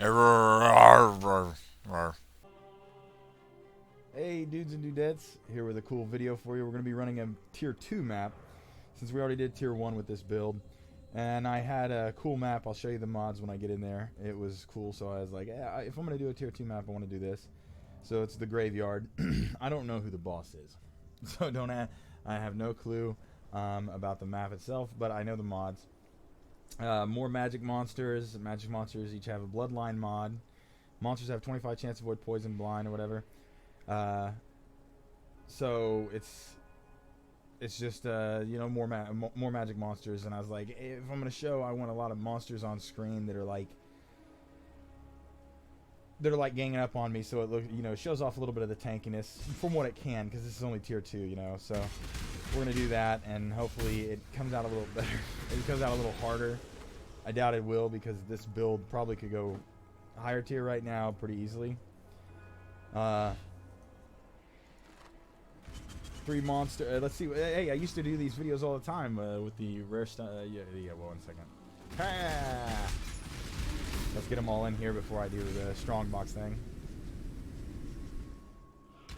Hey dudes and dudettes, here with a cool video for you. We're going to be running a tier 2 map, since we already did tier 1 with this build. And I had a cool map. I'll show you the mods when I get in there. It was cool, so I was like, if I'm going to do a tier 2 map, I want to do this. So it's the graveyard. I don't know who the boss is, so I have no clue about the map itself, but I know the mods. More magic monsters. Magic monsters each have a bloodline mod. Monsters have 25 chance to avoid poison, blind, or whatever. So it's just more magic monsters, and I was like, if I'm gonna show, I want a lot of monsters on screen that are like ganging up on me, so it shows off a little bit of the tankiness from what it can, because this is only tier 2, so we're gonna do that, and hopefully it comes out a little better. It comes out a little harder. I doubt it will, because this build probably could go higher tier right now pretty easily. 3 monster. Let's see. Hey, I used to do these videos all the time with the rare stuff. Yeah. Well, 1 second. Ah! Let's get them all in here before I do the strongbox thing.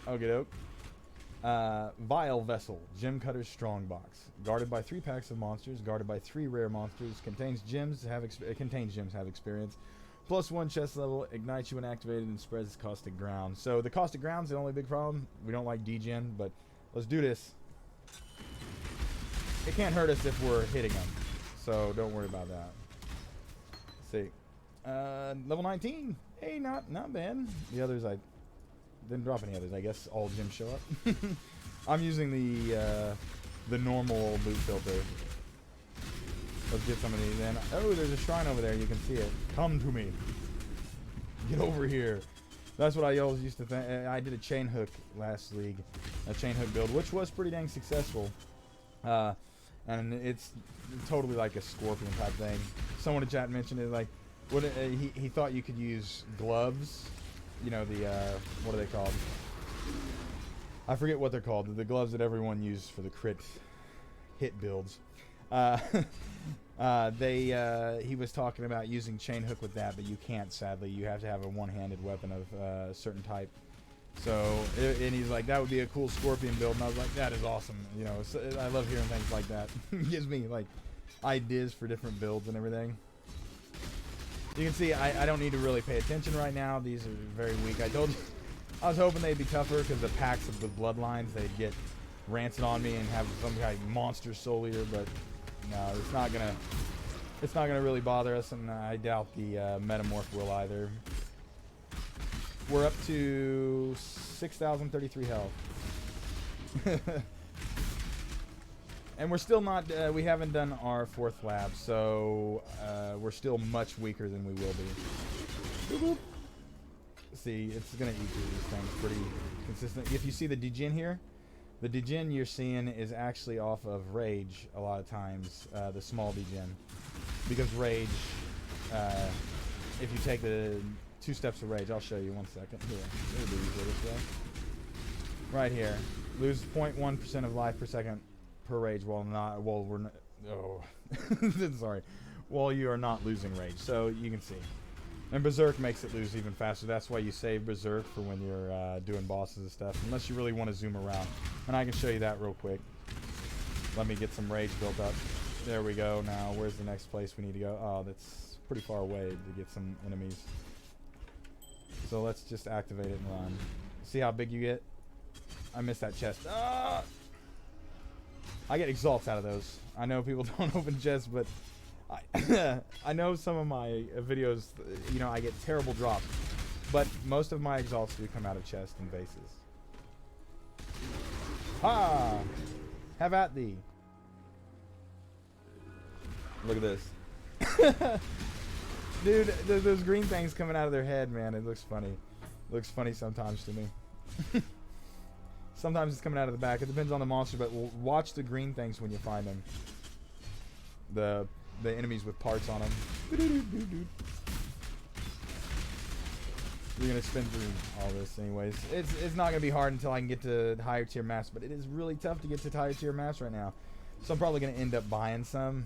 Okie doke. Vile Vessel, Gem Cutter's Strongbox. Guarded by 3 packs of monsters. Guarded by 3 rare monsters. Contains gems. Have experience. +1 chest level. Ignites you when activated and spreads caustic ground. So the caustic ground's the only big problem. We don't like degen, but let's do this. It can't hurt us if we're hitting them, so don't worry about that. Let's see. Level 19. Hey, not bad. The others, I didn't drop any others. I guess all gems show up. I'm using the normal loot filter. Let's get some of these in. Oh, there's a shrine over there. You can see it. Come to me. Get over here. That's what I always used to think. I did a chain hook last league, a chain hook build, which was pretty dang successful. And it's totally like a scorpion type thing. Someone in chat mentioned it, like, he thought you could use gloves. You know, what are they called? I forget what they're called. The gloves that everyone uses for the crit hit builds. He was talking about using chain hook with that, but you can't, sadly. You have to have a one-handed weapon of a certain type. So, and he's like, that would be a cool scorpion build, and I was like, that is awesome. So I love hearing things like that. It gives me like ideas for different builds and everything. You can see I don't need to really pay attention right now. These are very weak. I was hoping they'd be tougher, because the packs of the bloodlines, they'd get rancid on me and have some kind of monster solier, but no, it's not gonna really bother us, and I doubt the metamorph will either. We're up to 6,033 health. And we're still not, we haven't done our 4th lab, so we're still much weaker than we will be. Boop, boop. See, it's going to eat through these things pretty consistent. If you see the degen here, the degen you're seeing is actually off of rage a lot of times, the small degen. Because rage, if you take the 2 steps of rage, I'll show you 1 second. Here, it'll be easier this way. Right here, lose 0.1% of life per second per rage sorry, while you are not losing rage. So you can see. And Berserk makes it lose even faster. That's why you save Berserk for when you're doing bosses and stuff, unless you really want to zoom around. And I can show you that real quick. Let me get some rage built up. There we go. Now, where's the next place we need to go? Oh, that's pretty far away to get some enemies. So let's just activate it and run. See how big you get? I missed that chest. Ah! I get exalts out of those. I know people don't open chests, but I know some of my videos, I get terrible drops. But most of my exalts do come out of chests and bases. Ha! Have at thee. Look at this. Dude, those green things coming out of their head, man, it looks funny. It looks funny sometimes to me. Sometimes it's coming out of the back. It depends on the monster, but watch the green things when you find them. The enemies with parts on them. We're gonna spin through all this anyways. It's not gonna be hard until I can get to higher tier maps, but it is really tough to get to higher tier maps right now. So I'm probably gonna end up buying some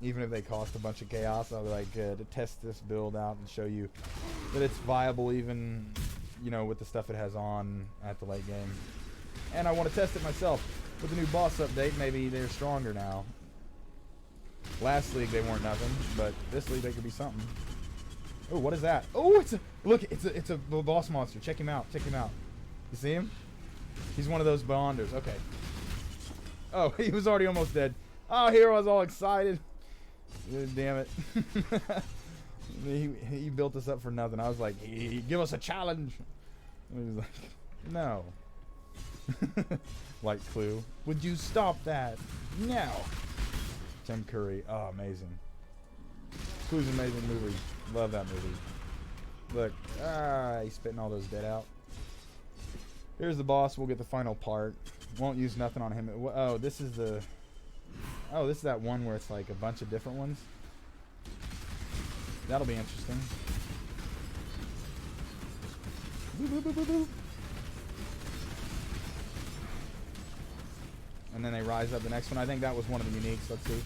even if they cost a bunch of chaos. I'll be like, to test this build out and show you that it's viable even, you know, with the stuff it has on at the late game. And I want to test it myself. With the new boss update, maybe they're stronger now. Last league they weren't nothing, but this league they could be something. Oh, what is that? Oh, it's a boss monster. Check him out. Check him out. You see him? He's one of those bonders. Okay. Oh, he was already almost dead. Oh, here I was all excited. Damn it. he built us up for nothing. I was like, give us a challenge. And he was like, no. Like Clue. Would you stop that? No. Tim Curry. Oh, amazing. Clue's an amazing movie. Love that movie. Look. He's spitting all those dead out. Here's the boss. We'll get the final part. Won't use nothing on him. Oh, this is the... Oh, this is that one where it's like a bunch of different ones. That'll be interesting. Boop, boop, boop, boop, boop. And then they rise up the next one. I think that was one of the uniques. Let's see.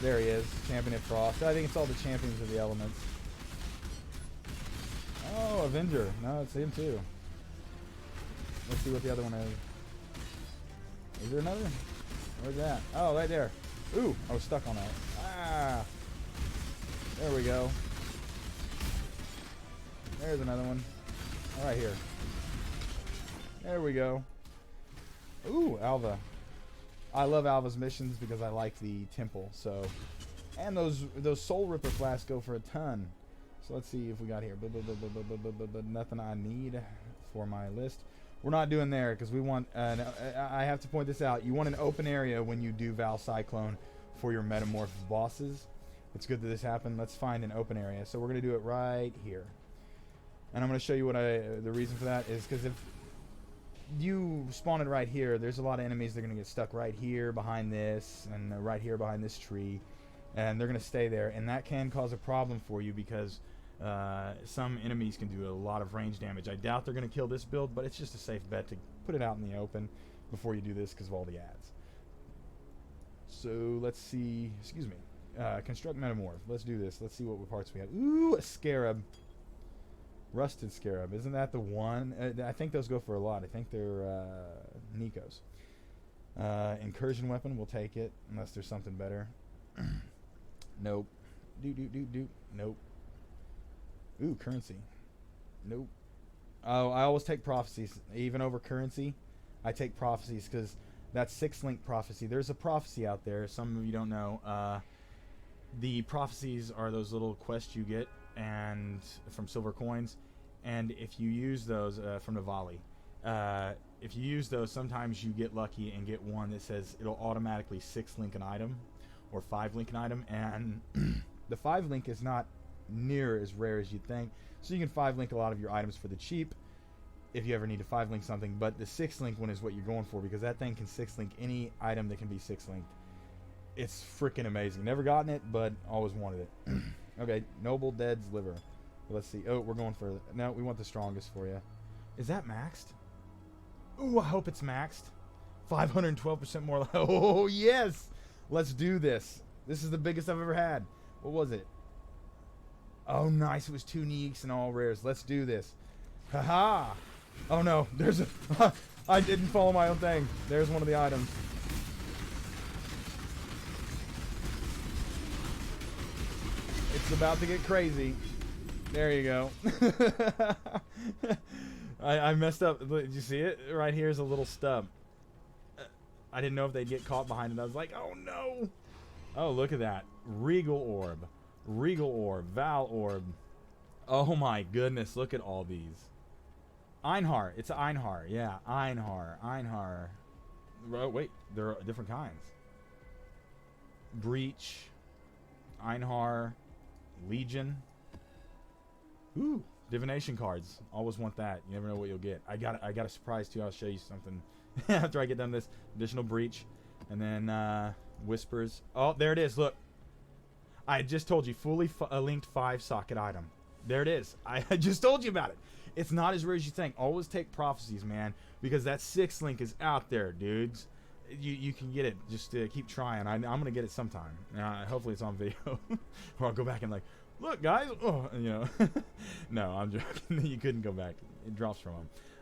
There he is. Champion of Frost. I think it's all the champions of the elements. Oh, Avenger. No, it's him too. Let's see what the other one is. Is there another? Where's that? Oh, right there. Ooh, I was stuck on that. Ah. There we go. There's another one. Right here. There we go. Ooh, Alva. I love Alva's missions because I like the temple. So, and those Soul Ripper flasks go for a ton. So let's see if we got here. Nothing I need for my list. We're not doing there because we want. I have to point this out. You want an open area when you do Val Cyclone for your Metamorph bosses. It's good that this happened. Let's find an open area. So we're gonna do it right here. And I'm gonna show you what the reason for that is because if you spawn it right here, there's a lot of enemies that are going to get stuck right here behind this and right here behind this tree, and they're going to stay there, and that can cause a problem for you because some enemies can do a lot of range damage. I doubt they're going to kill this build, but it's just a safe bet to put it out in the open before you do this because of all the ads. So let's see, excuse me, construct Metamorph. Let's do this. Let's see what parts we have. Ooh, a Scarab. Rusted Scarab. Isn't that the one? I think those go for a lot. I think they're Nico's. Incursion weapon. We'll take it. Unless there's something better. Nope. Nope. Ooh, currency. Nope. Oh, I always take prophecies. Even over currency, I take prophecies because that's 6-link prophecy. There's a prophecy out there. Some of you don't know. The prophecies are those little quests you get and from silver coins, and if you use those from the volley, if you use those, sometimes you get lucky and get one that says it'll automatically 6-link an item or 5-link an item, and the 5-link is not near as rare as you'd think, so you can 5-link a lot of your items for the cheap if you ever need to 5-link something, but the 6-link one is what you're going for because that thing can 6-link any item that can be 6-linked. It's freaking amazing. Never gotten it, but always wanted it. Okay, Noble Dead's Liver. Let's see. Oh, we're going for... No, we want the strongest for you. Is that maxed? Ooh, I hope it's maxed. 512% more. Oh, yes! Let's do this. This is the biggest I've ever had. What was it? Oh, nice. It was 2 Neeks and all rares. Let's do this. Haha! Oh, no. There's a... I didn't follow my own thing. There's one of the items. It's about to get crazy. There you go. I messed up. Did you see it? Right here is a little stub. I didn't know if they'd get caught behind it. I was like, oh no. Oh, look at that. Regal Orb. Regal Orb. Val Orb. Oh my goodness. Look at all these. Einhar. It's an Einhar. Yeah, Einhar. Einhar. Oh, wait. There are different kinds. Breach. Einhar. Legion. Ooh, divination cards. Always want that. You never know what you'll get. I got a surprise too. I'll show you something after I get done this. Additional breach, and then whispers. Oh, there it is. Look, I just told you fully linked 5-socket item. There it is. I just told you about it. It's not as rare as you think. Always take prophecies, man, because that 6-link is out there, dudes. you can get it. Just keep trying. I'm gonna get it sometime. Hopefully it's on video, or I'll go back and like, look guys, oh, you know. No, I'm joking. You couldn't go back. It drops from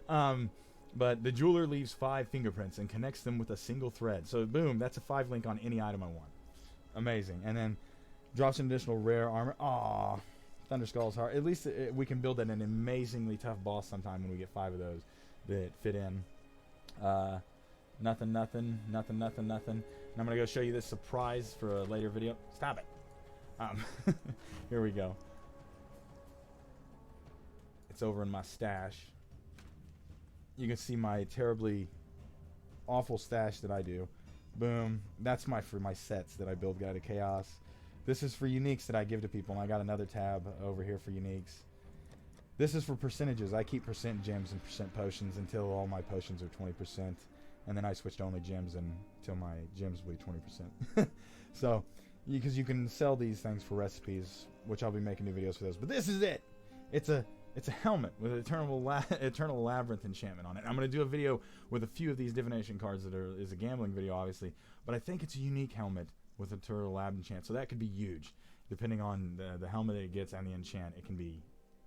them. But the jeweler leaves 5 fingerprints and connects them with a single thread. So boom, that's a 5 link on any item I want. Amazing. And then drops an additional rare armor. Aw, Thunder Skull's hard. At least we can build an amazingly tough boss sometime when we get 5 of those that fit in. Nothing. And I'm gonna go show you this surprise for a later video. Stop it. Here we go. It's over in my stash. You can see my terribly awful stash that I do. Boom. That's for my sets that I build Guide to Chaos. This is for uniques that I give to people, and I got another tab over here for uniques. This is for percentages. I keep percent gems and percent potions until all my potions are 20%, and then I switch to only gems until my gems will be 20%. So, because you can sell these things for recipes, which I'll be making new videos for those. But this is it. It's a helmet with Eternal Labyrinth enchantment on it. I'm going to do a video with a few of these divination cards that is a gambling video, obviously. But I think it's a unique helmet with Eternal Lab enchant. So that could be huge. Depending on the helmet it gets and the enchant, it can be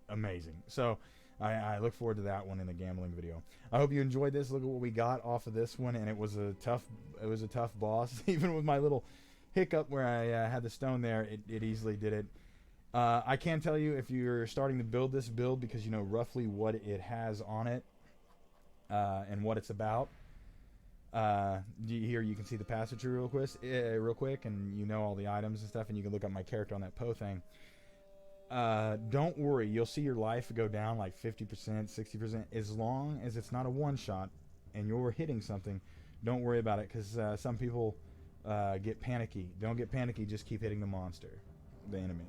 amazing. So I look forward to that one in the gambling video. I hope you enjoyed this. Look at what we got off of this one. And it was a tough boss. Even with my little hiccup where I had the stone there, it easily did it. I can tell you if you're starting to build this build because you know roughly what it has on it and what it's about. Here you can see the passage real quick, and you know all the items and stuff, and you can look up my character on that Poe thing. Don't worry, you'll see your life go down like 50%, 60%, as long as it's not a one-shot and you're hitting something. Don't worry about it because some people get panicky. Don't get panicky, just keep hitting the monster, the enemy.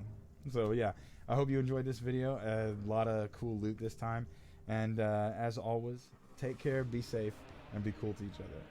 So yeah, I hope you enjoyed this video. A lot of cool loot this time, and as always, take care, be safe, and be cool to each other.